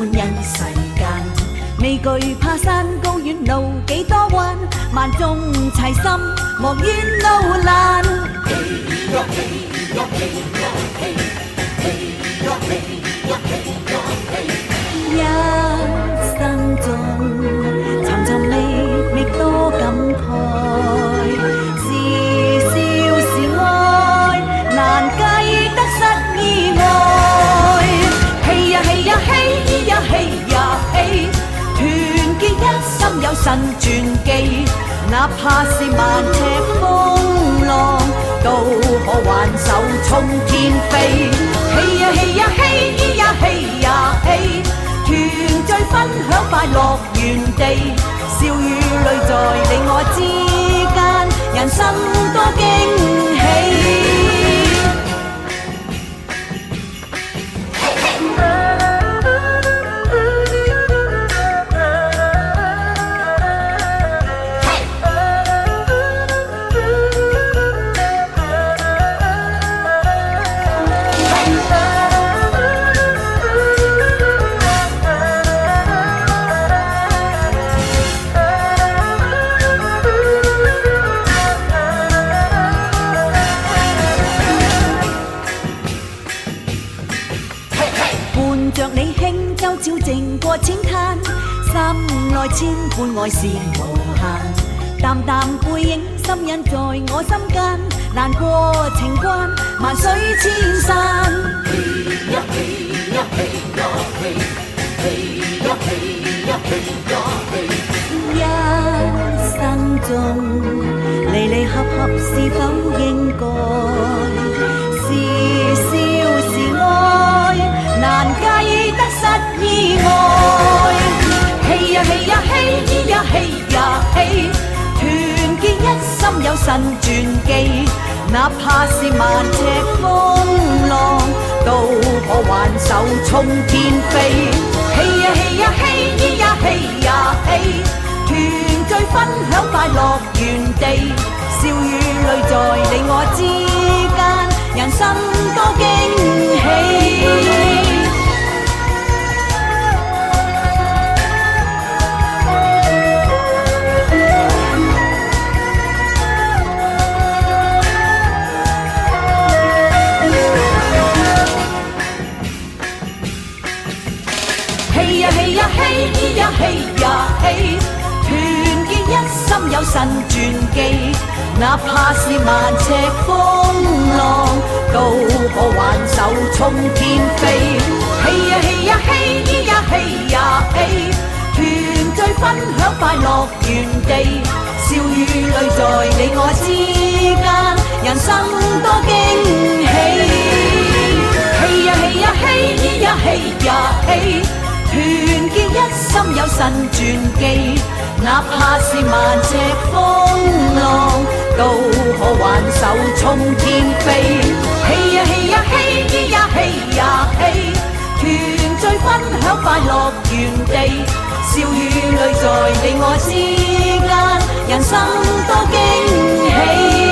歡欣世間，未懼怕山高遠路幾多彎，萬眾齊心莫怨路難。一生中尋尋覓覓多感慨，是笑是愛難計得失意外。嘿呀嘿呀嘿呀嘿呀嘿，團結一心有神傳奇，哪怕是萬尺風浪，都可挽手衝天飛。嘿呀嘿呀嘿呀嘿呀嘿，團聚分享快樂原地，笑與淚在你我之間，人生多驚喜。着你輕舟悄靜過淺灘，心內千般愛是無限，淡淡背影深印在我心間，難過情關萬水千山。嘿呀嘿呀嘿呀嘿，嘿呀嘿呀嘿呀嘿，一生中離離合合是否應該，是笑是愛難計得失意外。嘿呀嘿呀嘿呀嘿呀嘿，團結一心有神傳奇，哪怕是萬尺風浪，都可挽手衝天飛。嘿呀嘿呀嘿呀嘿呀嘿，團聚分享快樂原地，笑與淚在你我之間，人生多驚喜。嘿呀嘿呀嘿呀嘿呀嘿，團結一心有神傳奇，哪怕是萬尺風浪，都可挽手衝天飛。嘿呀嘿呀嘿呀嘿呀嘿，團聚分享快樂原地，笑與淚在你我之間，人生多驚喜。嘿呀嘿呀嘿呀嘿呀嘿，團結一心有神傳奇，哪怕是萬尺風浪，都可挽手衝天飛。嘿呀嘿呀嘿呀嘿呀嘿，團聚分享快樂原地，笑與淚在你我之間，人生多驚喜。